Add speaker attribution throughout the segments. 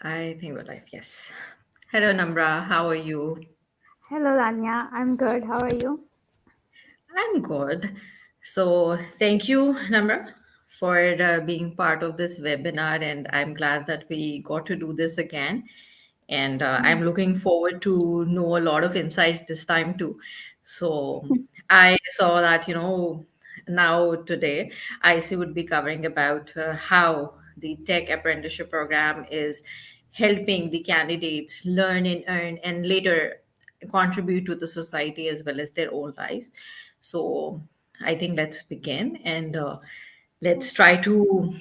Speaker 1: I think we're live, yes. Hello, Namra. How are you?
Speaker 2: Hello, Lanya. I'm good. How are you?
Speaker 1: I'm good. So, thank you, Namra, for being part of this webinar. And I'm glad that we got to do this again. And I'm looking forward to know a lot of insights this time too. So, I saw that, now today, IC would be covering about how the Tech Apprenticeship Program is helping the candidates learn and earn and later contribute to the society as well as their own lives. So I think let's begin and let's try to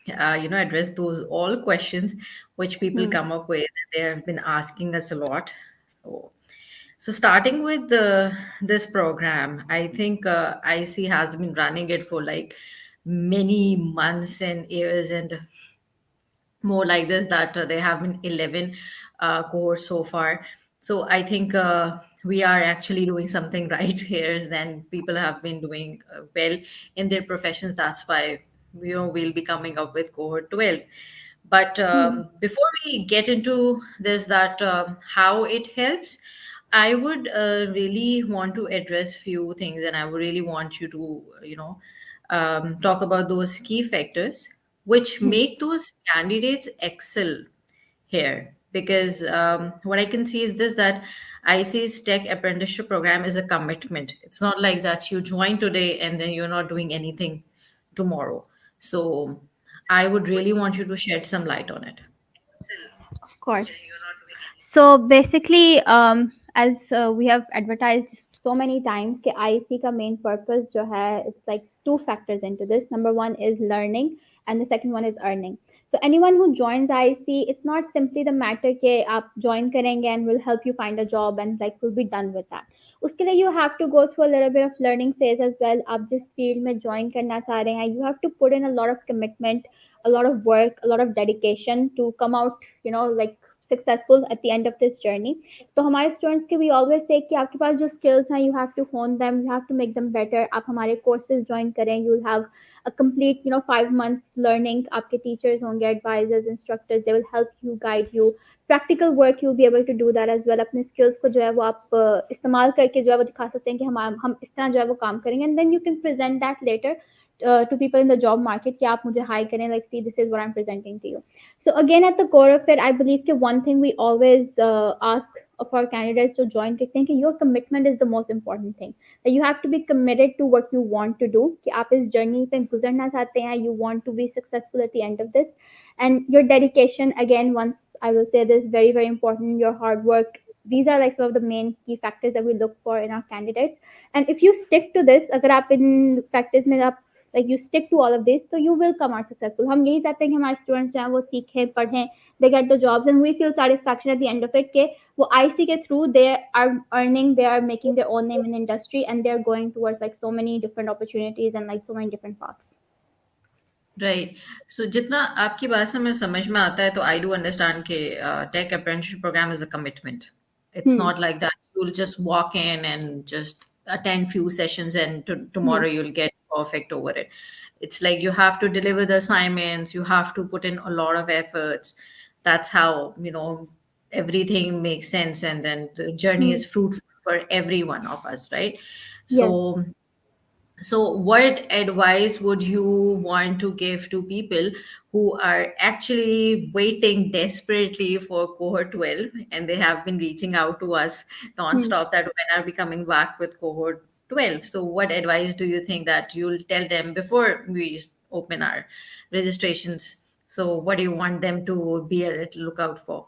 Speaker 1: address those all questions which people
Speaker 2: Hmm.
Speaker 1: come up with. They have been asking us a lot. So starting with this program, I think IC has been running it for like many months and years, and more like this that there have been 11 cohorts so far. So I think we are actually doing something right here. Then people have been doing well in their professions. That's why we'll be coming up with cohort 12. But
Speaker 2: Hmm.
Speaker 1: before we get into this, that how it helps, I would really want to address few things, and I would really want you to talk about those key factors which
Speaker 2: Hmm.
Speaker 1: make those candidates excel here. Because what I can see is this, that IC's Tech Apprenticeship Program is a commitment. It's not like that you join today and then you're not doing anything tomorrow. So I would really want you to shed some light on it.
Speaker 2: Of course. So basically, as we have advertised so many times, कि IEC का main purpose जो है, it's like two factors into this. Number one is learning, and the second one is earning. So anyone who joins IEC, it's not simply the matter कि आप join करेंगे and will help you find a job and like will be done with that. उसके लिए you have to go through a little bit of learning phase as well. आप जिस field में join करना चाह रहे हैं, you have to put in a lot of commitment, a lot of work, a lot of dedication to come out, like successful at the end of this journey. तो हमारे students के we always say कि आपके पास जो skills हैं, you have to hone them, you have to make them better. आप हमारे courses join करें, you'll have a complete 5 months learning. आपके teachers होंगे, advisors, instructors, they will help you, guide you. Practical work you'll be able to do that as well. अपने skills को जो है वो आप इस्तेमाल करके जो है वो दिखा सकते हैं कि हम इस तरह जो है वो काम करेंगे, and then you can present that later to people in the job market कि आप मुझे hire करें, like see this is what I'm presenting to you. So again, at the core of it, I believe that one thing we always ask of our candidates to join कि your commitment is the most important thing. That you have to be committed to what you want to do. कि आप इस journey पे गुजरना चाहते हैं, you want to be successful at the end of this, and your dedication. Again, once I will say this, very very important. Your hard work. These are like some of the main key factors that we look for in our candidates. And if you stick to this, अगर आप इन factors में आप like you stick to all of this, so you will come out successful. हम यही चाहते हैं कि हमारे स्टूडेंट्स जो हैं वो सीखें, पढ़ें, they get the jobs, and we feel satisfaction at the end of it कि वो IC के through they are earning, they are making their own name in industry, and they are going towards like so many different opportunities and like so many different paths.
Speaker 1: Right. So जितना आपकी बात से मैं समझ में आता है, तो आई डू अंडरस्टैंड कि take apprenticeship program is a commitment. It's
Speaker 2: Hmm.
Speaker 1: Not like that you will just walk in and just attend few sessions and
Speaker 2: Hmm.
Speaker 1: tomorrow you'll get perfect over it. It's like you have to deliver the assignments, you have to put in a lot of efforts. That's how everything makes sense, and then the journey
Speaker 2: Hmm.
Speaker 1: is fruitful for every one of us, right? So
Speaker 2: Yes.
Speaker 1: what advice would you want to give to people who are actually waiting desperately for cohort 12, and they have been reaching out to us
Speaker 2: Hmm.
Speaker 1: nonstop that when are we coming back with cohort 12? So, what advice do you think that you'll tell them before we open our registrations? So, what do you want them to be a little lookout for?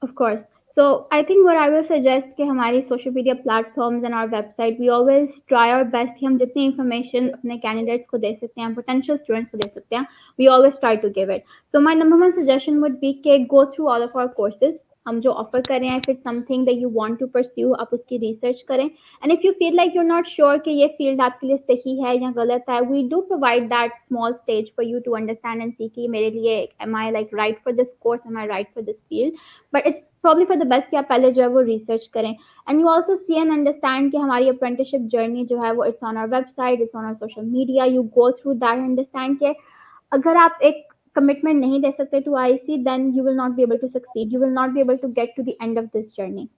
Speaker 2: Of course. So I think what I will suggest कि हमारी social media platforms and our website, we always try our best कि हम जितनी information अपने candidates को दे सकते हैं, potential students को दे सकते हैं, we always try to give it. So my number one suggestion would be कि go through all of our courses. हम जो offer कर रहे हैं, if it's something that you want to pursue, आप उसकी research करें. And if you feel like you're not sure कि ये field आपके लिए सही है या गलत है, we do provide that small stage for you to understand and see कि मेरे लिए am I like right for this course, am I right for this field. But it's probably for the best कि आप पहले जो है वो research करें. And you also see and understand कि हमारी apprenticeship journey जो है वो it's on our website, it's on our social media. You go through that and understand कि अगर आप एक commitment nahi de sakte to IEC, then you will not be able to succeed. You will not be able to get to the end of this journey.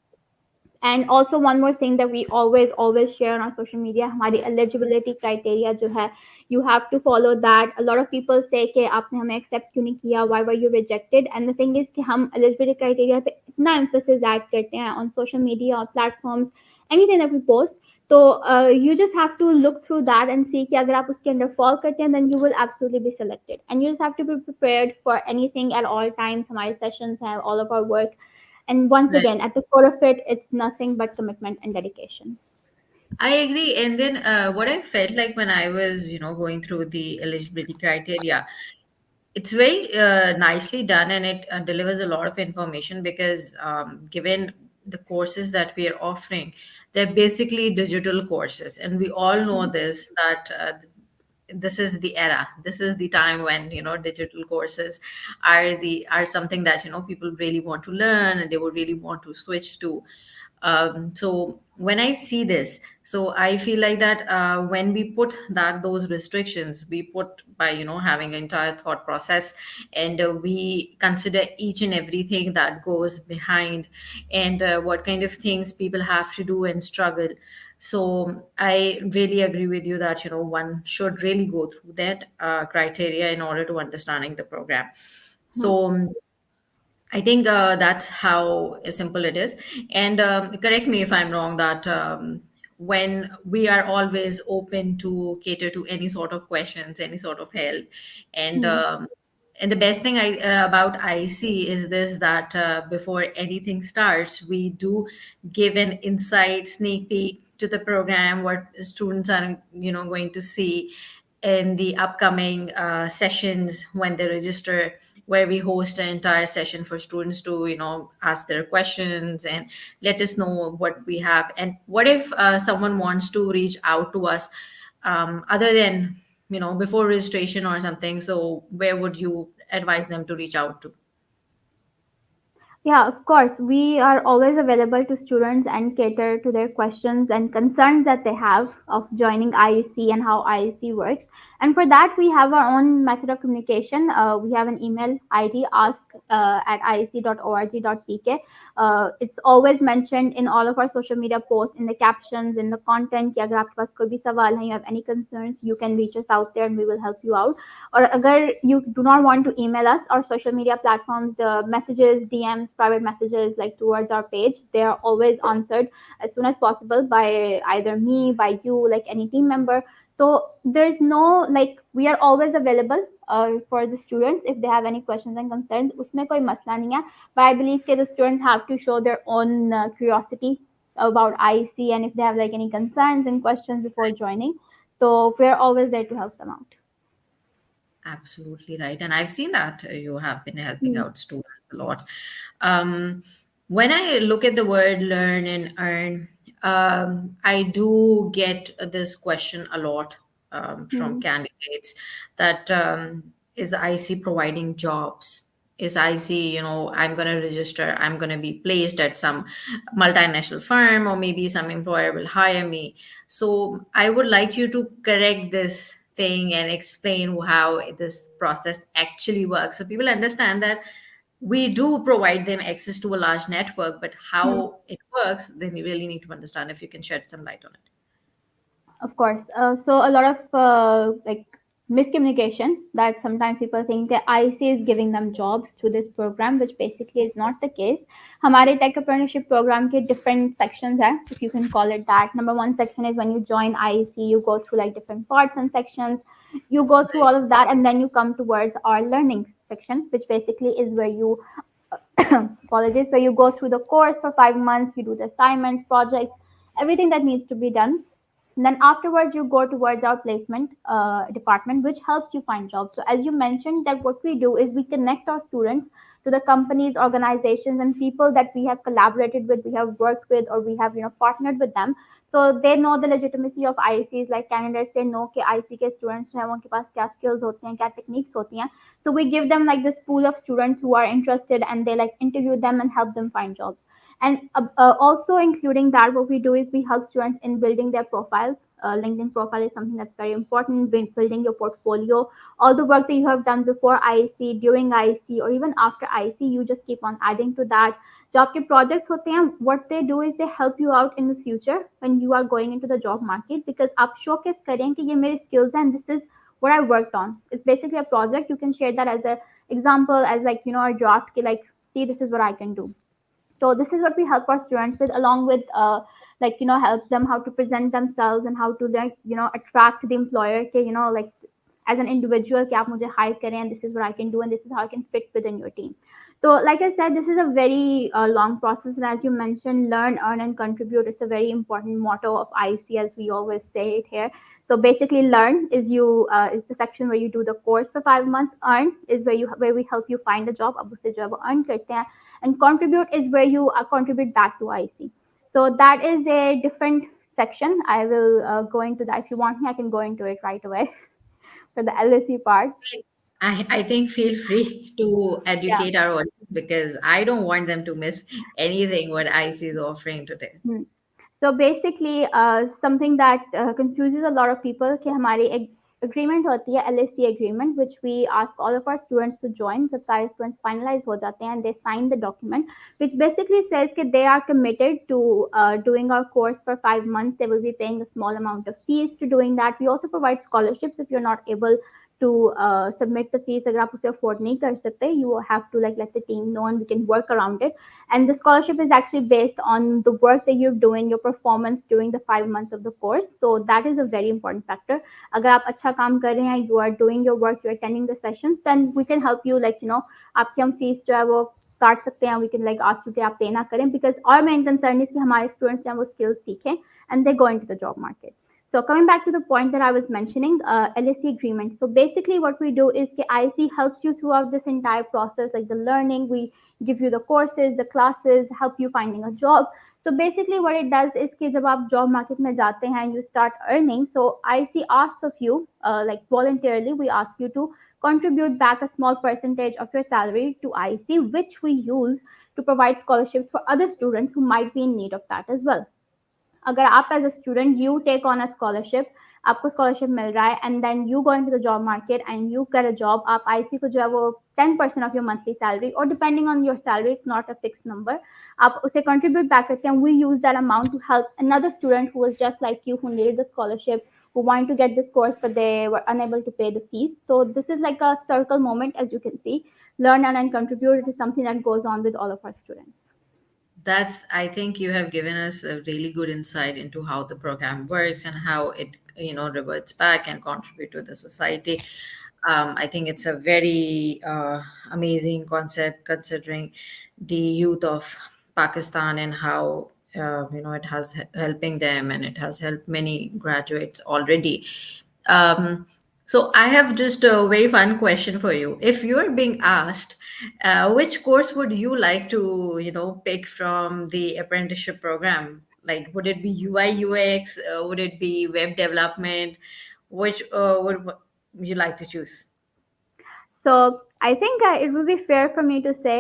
Speaker 2: And also one more thing that we always share on our social media, हमारी eligibility criteria जो है, you have to follow that. A lot of people say कि आपने हमें accept क्यों नहीं किया, why were you rejected? And the thing is कि हम eligibility criteria पे इतना emphasis add करते हैं on social media or platforms, anything that we post. तो you just have to look through that and see कि अगर आप उसके अंदर fall करते हैं, then you will absolutely be selected. And you just have to be prepared for anything at all times. हमारे sessions have all of our work, and once
Speaker 1: Right.
Speaker 2: again, at the core of it, it's nothing but commitment and dedication.
Speaker 1: I agree. And then what I felt like when I was, going through the eligibility criteria, it's very nicely done, and it delivers a lot of information because given the courses that we are offering, they're basically digital courses. And we all know this, that this is the era, this is the time when digital courses are something that people really want to learn and they would really want to switch to. So when I see this, so I feel like that when we put that those restrictions, we put by having an entire thought process, and we consider each and everything that goes behind, and what kind of things people have to do and struggle. So I really agree with you that one should really go through that criteria in order to understanding the program.
Speaker 2: Hmm.
Speaker 1: So I think that's how simple it is. And correct me if I'm wrong, that when we are always open to cater to any sort of questions, any sort of help, and
Speaker 2: Hmm.
Speaker 1: um, and the best thing about IC is this, that before anything starts, we do give an insight, sneak peek to the program, what students are going to see in the upcoming sessions when they register, where we host an entire session for students to ask their questions and let us know what we have. And what if someone wants to reach out to us other than before registration or something, so where would you advise them to reach out to?
Speaker 2: Yeah, of course. We are always available to students and cater to their questions and concerns that they have of joining IEC and how IEC works. And for that, we have our own method of communication. We have an email ID, ask at iec.org.pk. It's always mentioned in all of our social media posts, in the captions, in the content. कि अगर आपके पास कोई भी सवाल है, you have any concerns, you can reach us out there and we will help you out. Or agar you do not want to email us, our social media platforms, the messages, DMs, private messages like towards our page, they are always answered as soon as possible by either me, by you, like any team member. So there's no, like, we are always available for the students if they have any questions and concerns. Usme koi masla nahi hai, but I believe that the students have to show their own curiosity about IEC, and if they have like any concerns and questions before joining, so we're always there to help them out.
Speaker 1: Absolutely right. And I've seen that you have been helping
Speaker 2: Hmm.
Speaker 1: out students a lot. Um, when I look at the word learn and earn, I do get this question a lot from
Speaker 2: Hmm.
Speaker 1: candidates, that is IC providing jobs? Is IC, I'm going to register, I'm going to be placed at some multinational firm, or maybe some employer will hire me. So I would like you to correct this thing and explain how this process actually works, so people understand that we do provide them access to a large network, but
Speaker 2: Hmm.
Speaker 1: how it works, then you really need to understand. If you can shed some light on it.
Speaker 2: Of course. So a lot of like miscommunication, that sometimes people think that IC is giving them jobs through this program, which basically is not the case. हमारे Tech Apprenticeship Program के different sections हैं, if you can call it that. Number one section is when you join IEC, you go through like different parts and sections. You go through
Speaker 1: Right.
Speaker 2: all of that, and then you come towards our learning section, which basically is where you apologies, where you go through the course for 5 months, you do the assignments, projects, everything that needs to be done. And then afterwards, you go towards our placement department, which helps you find jobs. So as you mentioned, that what we do is we connect our students to the companies, organizations, and people that we have collaborated with, we have worked with, or we have partnered with them. So they know the legitimacy of ICs. Like candidates, they know कि IC के students हैं, उनके पास क्या skills होते हैं, क्या techniques होती हैं. So we give them like this pool of students who are interested, and they like interview them and help them find jobs. And also including that, what we do is we help students in building their profiles. LinkedIn profile is something that's very important. Building your portfolio, all the work that you have done before IEC, during IEC, or even after IEC, you just keep on adding to that. Job के projects होते हैं, what they do is they help you out in the future when you are going into the job market, because आप showcase करें कि ये मेरे skills हैं and this is what I worked on. It's basically a project. You can share that as a example, as like, you know, a draft ki, like, see, this is what I can do. So this is what we help our students with, along with like, you know, help them how to present themselves and how to, like, you know, attract the employer ke, you know, like, as an individual कि आप मुझे hire करें and this is what I can do and this is how I can fit within your team. So like I said, this is a very long process, and as you mentioned, learn, earn, and contribute. It's a very important motto of IEC, as we always say it here. So basically, learn is the section where you do the course for 5 months. Earn is where we help you find a job. अब उससे जब earn करते हैं, and contribute is where you contribute back to IEC. So that is a different section. I will go into that. If you want me, I can go into it right away for the LSE part.
Speaker 1: I think feel free to
Speaker 2: Yeah.
Speaker 1: educate our audience because I don't want them to miss anything what IC is offering today.
Speaker 2: Hmm. So basically, something that confuses a lot of people कि हमारी एक agreement होती है, LSC agreement, which we ask all of our students to join. जब सारे students finalize हो जाते हैं and they sign the document, which basically says that they are committed to doing our course for 5 months. They will be paying a small amount of fees to doing that. We also provide scholarships if you're not able to submit the fees. अगर आप उसे afford नहीं कर सकते, you have to like let the team know and we can work around it. And the scholarship is actually based on the work that you're doing, your performance during the 5 months of the course. So that is a very important factor. अगर आप अच्छा काम कर रहे हैं, you are doing your work, you're attending the sessions, then we can help you, like, you know, आपकी हम fees जो है वो काट सकते हैं. We can like ask you कि आप पे ना करें, because our main concern is कि हमारे students जो हैं वो skills सीखें and they go into the job market. So coming back to the point that I was mentioning, LSE agreement. So basically what we do is that IC helps you throughout this entire process, like the learning. We give you the courses, the classes, help you finding a job. So basically what it does is कि जब आप job market में जाते हैं and you start earning, so IC asks of you, like voluntarily, we ask you to contribute back a small percentage of your salary to IC, which we use to provide scholarships for other students who might be in need of that as well. अगर आप as a student you take on a scholarship, आपको scholarship मिल रहा है and then you go into the job market and you get a job, आप IC को जो है वो 10% ऑफ योर मंथली सैलरी, और depending on your salary, it's not a fix number, आप उसे कंट्रीब्यूट बैक करते हैं. We use that amount to help another student who was just like you, who needed the scholarship, who wanted to get this course but they were unable to pay the fees. So this is like a circle moment, as you can see. Learn and contribute, it is something that goes on with all of our students.
Speaker 1: That's, I think you have given us a really good insight into how the program works and how it, reverts back and contribute to the society. I think it's a very amazing concept considering the youth of Pakistan and how it has helping them and it has helped many graduates already. Um, so I have just a very fun question for you. If you're being asked, which course would you like to, pick from the apprenticeship program? Like, would it be UI UX? Would it be web development? Which would you like to choose?
Speaker 2: So I think it would be fair for me to say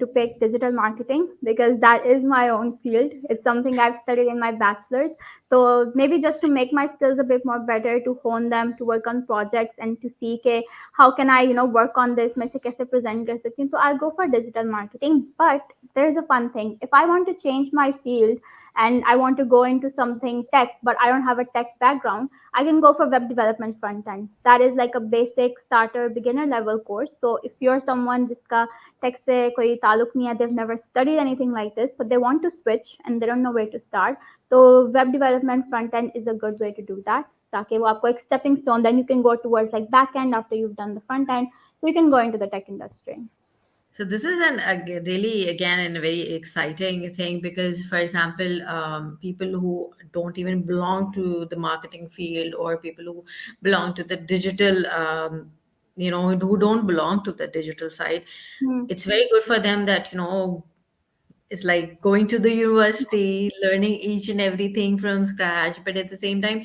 Speaker 2: to pick digital marketing, because that is my own field. It's something I've studied in my bachelor's. So maybe just to make my skills a bit more better, to hone them, to work on projects, and to see ke, how can I, work on this, मैं इसे कैसे present कर सकती हूँ. So I'll go for digital marketing. But there's a fun thing. If I want to change my field and I want to go into something tech, but I don't have a tech background, I can go for web development front end. That is like a basic starter beginner level course. So if you're someone जिसका tech से कोई ताल्लुक नहीं है, they've never studied anything like this, but they want to switch and they don't know where to start, so web development front end is a good way to do that. ताकि वो आपको एक stepping stone, then you can go towards like back end after you've done the front end, so you can go into the tech industry.
Speaker 1: So this is really again a very exciting thing because, for example, people who don't even belong to the marketing field or people who belong to the digital, who don't belong to the digital side,
Speaker 2: Hmm.
Speaker 1: it's very good for them that it's like going to the university, learning each and everything from scratch. But at the same time,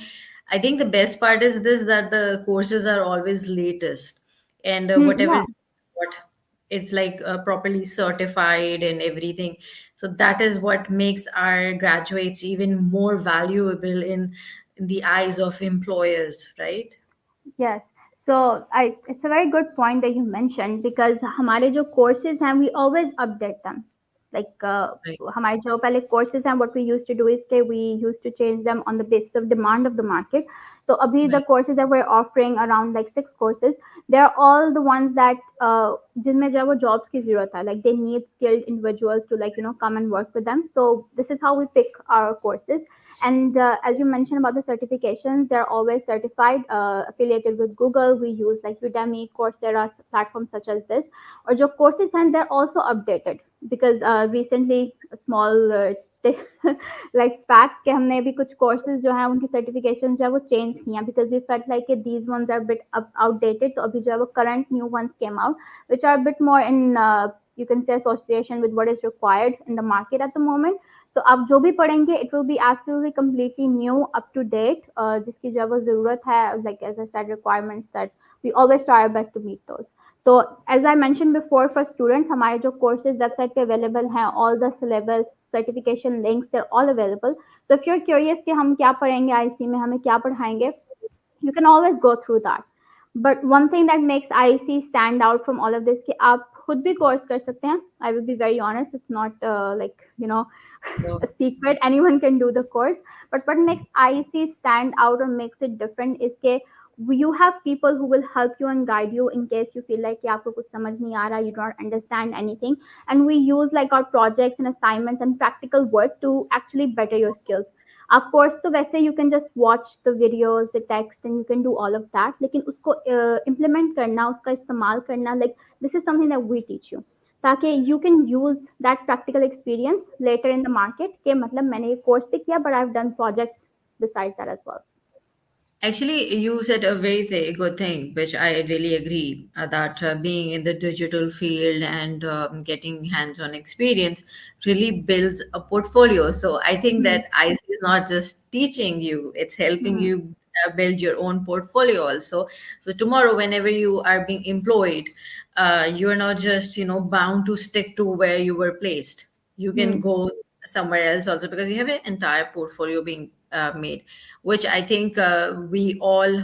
Speaker 1: I think the best part is this that the courses are always latest and
Speaker 2: Hmm,
Speaker 1: whatever
Speaker 2: yeah.
Speaker 1: is what it's like properly certified and everything. So that is what makes our graduates even more valuable in in the eyes of employers, right?
Speaker 2: Yes. So it's a very good point that you mentioned because हमारे जो courses हैं we always update them. Like
Speaker 1: Right.
Speaker 2: हमारे जो पहले courses हैं what we used to do is that we used to change them on the basis of demand of the market. So अभी the
Speaker 1: Right.
Speaker 2: courses that we're offering around like 6 courses, they're all the ones that जिनमें जो है वो jobs की ज़रूरत है. Like they need skilled individuals to like come and work with them. So this is how we pick our courses. And as you mentioned about the certifications, they're always certified, affiliated with Google. We use like Udemy, Coursera, platforms such as this. Or जो courses and they're also updated because recently a small like fact कि हमने अभी कुछ courses जो हैं उनकी certifications जो है वो change किए हैं because we felt like these ones are a bit outdated. तो अभी जो है वो current new ones came out which are a bit more in you can say association with what is required in the market at the moment. तो आप जो भी पढ़ेंगे it will be absolutely completely new up to date जिसकी जो है वो ज़रूरत है like as I said requirements that we always try our best to meet those तो as I mention before for students हमारे जो कोर्सेज वेबसाइट पे अवेलेबल हैं all the syllabus certification links there all available so if you are curious कि हम क्या पढ़ेंगे IC में हमें क्या पढ़ाएंगे you can always go through that. But one thing that makes IEC stand out from all of this कि आप खुद भी course कर सकते हैं. I will be very honest, it's not like
Speaker 1: So,
Speaker 2: a secret. Anyone can do the course. But what makes IEC stand out or makes it different is कि you have people who will help you and guide you in case you feel like कि आपको कुछ समझ नहीं आ रहा, you don't understand anything. And we use like our projects and assignments and practical work to actually better your skills. Of course तो वैसे you can just watch the videos the text and you can do all of that लेकिन उसको implement करना उसका इस्तेमाल करना like this is something that we teach you ताकि you can use that practical experience later in the market कि मतलब मैंने ये course भी किया but I've done projects besides that as well.
Speaker 1: actually, you said a very good thing, which I really agree that being in the digital field and getting hands-on experience really builds a portfolio. So I think
Speaker 2: Hmm.
Speaker 1: that IC is not just teaching you; it's helping
Speaker 2: Hmm.
Speaker 1: you build your own portfolio also. So tomorrow, whenever you are being employed, you are not just bound to stick to where you were placed. You can
Speaker 2: Hmm.
Speaker 1: go somewhere else also because you have an entire portfolio being made, which I think we all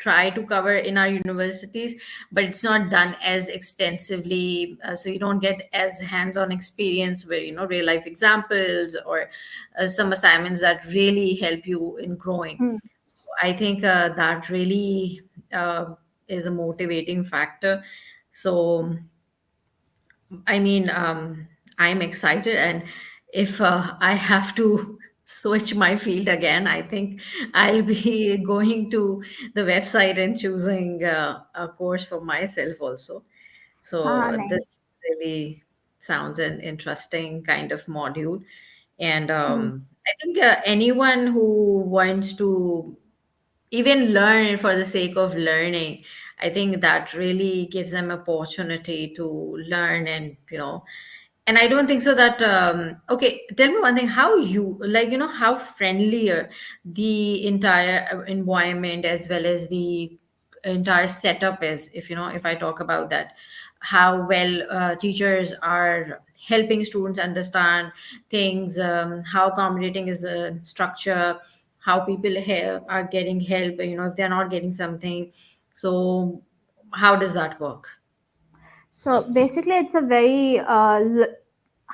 Speaker 1: try to cover in our universities, but it's not done as extensively. So you don't get as hands-on experience where real life examples or some assignments that really help you in growing.
Speaker 2: Hmm.
Speaker 1: So I think that really is a motivating factor. So I mean, I'm excited, and if I have to switch my field again, I think I'll be going to the website and choosing a course for myself also.
Speaker 2: हाँ
Speaker 1: So
Speaker 2: नहीं.
Speaker 1: this really sounds an interesting kind of module, and
Speaker 2: Hmm.
Speaker 1: I think anyone who wants to even learn for the sake of learning, I think that really gives them opportunity to learn. And I don't think so that okay, tell me one thing, how you like how friendlier the entire environment as well as the entire setup is, if I talk about that, how well teachers are helping students understand things, how accommodating is the structure, how people are getting help, if they're not getting something. So how does that work?
Speaker 2: So basically, it's a very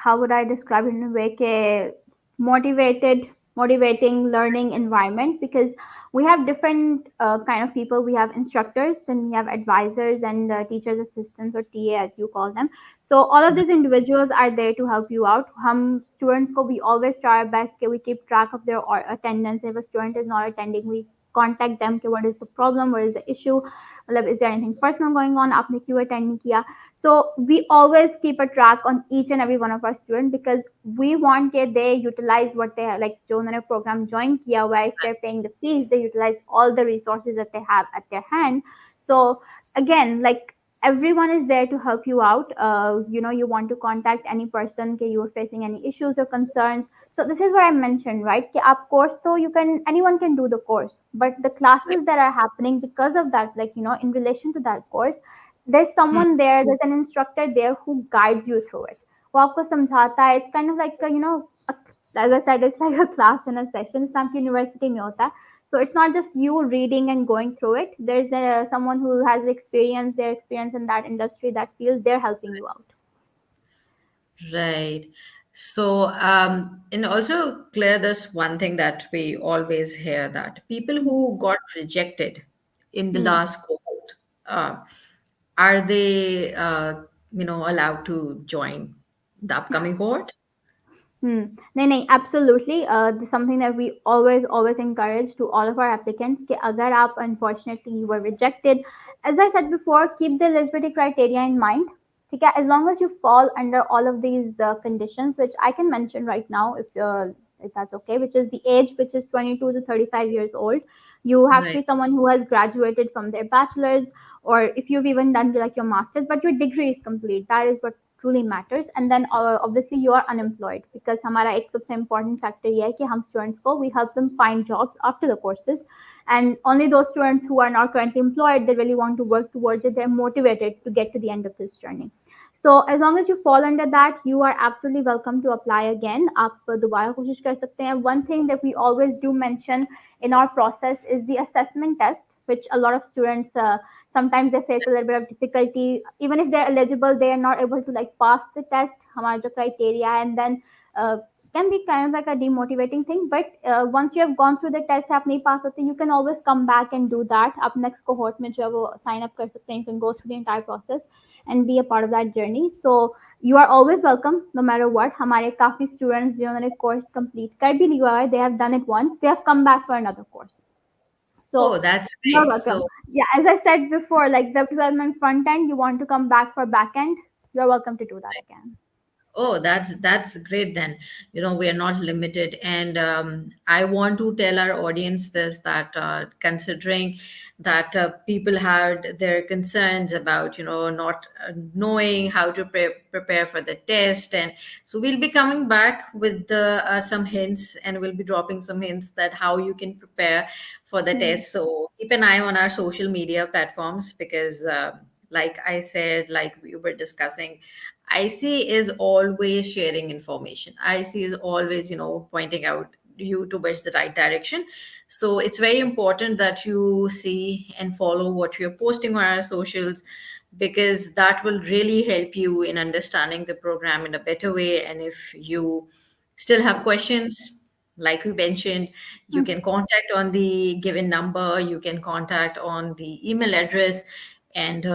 Speaker 2: how would I describe it in a way ke motivating learning environment because we have different kind of people. We have instructors, then we have advisors and teachers assistants or TA as you call them. So all of these individuals are there to help you out. Hum students ko we always try our best ke we keep track of their attendance. If a student is not attending, we contact them ke what is the problem, what is the issue, मतलब is there anything personal going on, आपने क्यों attend नहीं किया. So we always keep a track on each and every one of our students because we want that they utilize what they have, like जो उन्होंने program join किया हुआ है, if they're paying the fees, they utilize all the resources that they have at their hand. So again, like everyone is there to help you out. You want to contact any person that you are facing any issues or concerns. So this is what I mentioned, right? कि आप course तो anyone can do the course, but the classes that are happening because of that, like in relation to that course, there's
Speaker 1: Hmm.
Speaker 2: someone there, there's an instructor there who guides you through it. वो आपको समझाता है. It's kind of like a, as I said, it's like a class in a session. इस्लाम की university में होता है. So it's not just you reading and going through it. There's someone who has experience, their experience in that industry, that field, they're helping you out.
Speaker 1: Right. So, and also clear this one thing that we always hear, that people who got rejected in the
Speaker 2: Hmm.
Speaker 1: last cohort, uh, are they, allowed to join the upcoming cohort?
Speaker 2: Hmm. नहीं नहीं absolutely something that we always encourage to all of our applicants कि अगर आप unfortunately you were rejected, as I said before, keep the eligibility criteria in mind. ठीक है, as long as you fall under all of these conditions, which I can mention right now, if that's okay, which is the age, which is 22 to 35 years old. You have to
Speaker 1: Right.
Speaker 2: be someone who has graduated from their bachelor's, or if you've even done like your master's, but your degree is complete. That is what truly matters. And then obviously you are unemployed, because हमारा एक सबसे important factor ये है कि हम students को we help them find jobs after the courses, and only those students who are not currently employed, they really want to work towards it, they're motivated to get to the end of this journey. So as long as you fall under that, you are absolutely welcome to apply again. आप दोबारा कोशिश कर सकते हैं. One thing that we always do mention in our process is the assessment test, which a lot of students sometimes they face a little bit of difficulty. Even if they're eligible, they are not able to like pass the test. हमारा जो criteria, and then uh, can be kind of like a demotivating thing. But once you have gone through the test, आप नहीं pass होते, you can always come back and do that. आप next cohort में जो है वो sign up कर सकते हैं. You can go through the entire process and be a part of that journey. So you are always welcome no matter what. हमारे काफी students जिन्होंने course complete कर भी लिया है, they have done it once, they have come back for another course. So
Speaker 1: Oh, that's
Speaker 2: you're
Speaker 1: great.
Speaker 2: welcome.
Speaker 1: So,
Speaker 2: Yeah, as I said before, like web development front end, you want to come back for back end, you're welcome to do that again.
Speaker 1: oh, that's great then. We are not limited. And I want to tell our audience this, that considering that people had their concerns about, not knowing how to prepare for the test. And so we'll be coming back with some hints, and we'll be dropping some hints that how you can prepare for the
Speaker 2: Hmm.
Speaker 1: test. So keep an eye on our social media platforms, because like I said, like we were discussing, IC is always sharing information. IC is always, pointing out you towards the right direction. So it's very important that you see and follow what you're posting on our socials, because that will really help you in understanding the program in a better way. And if you still have questions, like we mentioned, you
Speaker 2: Hmm.
Speaker 1: can contact on the given number, you can contact on the email address, and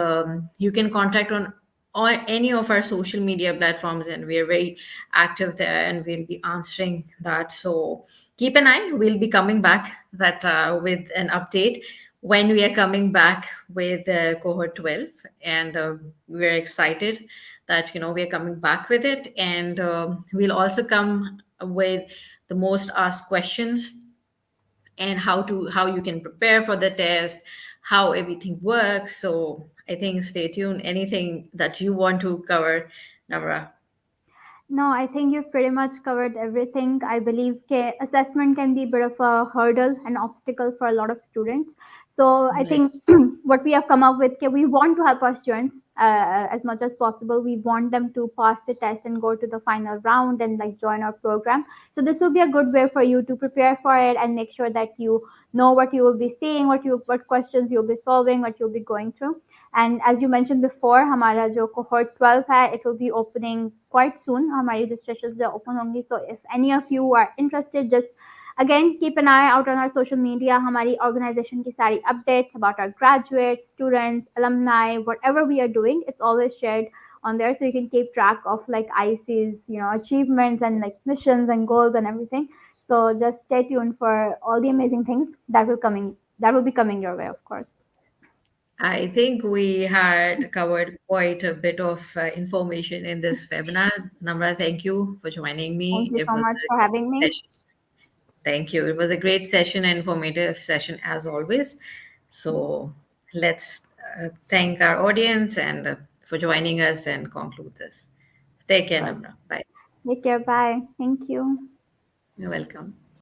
Speaker 1: you can contact on any of our social media platforms, and we're very active there, and we'll be answering that. So keep an eye, we'll be coming back that with an update when we are coming back with cohort 12. And we're excited that we're coming back with it. And we'll also come with the most asked questions, and how you can prepare for the test, how everything works. So I think stay tuned. Anything that you want to cover, Namra?
Speaker 2: No, I think you've pretty much covered everything. I believe assessment can be a bit of a hurdle and obstacle for a lot of students. So I
Speaker 1: Right.
Speaker 2: think what we have come up with, we want to help our students as much as possible. We want them to pass the test and go to the final round and like join our program. So this will be a good way for you to prepare for it and make sure that you know what you will be seeing, what questions you'll be solving, what you'll be going through. And as you mentioned before, हमारा जो cohort 12 है, it will be opening quite soon. हमारी registrations जो open होंगी. So if any of you are interested, just again keep an eye out on our social media. हमारी organization की सारी updates about our graduates, students, alumni, whatever we are doing, it's always shared on there, so you can keep track of like IC's achievements and like missions and goals and everything. So just stay tuned for all the amazing things that will be coming your way, of course.
Speaker 1: I think we had covered quite a bit of information in this webinar. Namra, thank you for joining
Speaker 2: Thank
Speaker 1: me.
Speaker 2: you
Speaker 1: It
Speaker 2: so
Speaker 1: was
Speaker 2: much
Speaker 1: a
Speaker 2: for having
Speaker 1: great
Speaker 2: me.
Speaker 1: session. Thank you. It was a great session, informative session as always. So let's thank our audience and for joining us and conclude this. Take care,
Speaker 2: Sure.
Speaker 1: Namra. Bye.
Speaker 2: Take care. Bye. Thank you.
Speaker 1: You're welcome.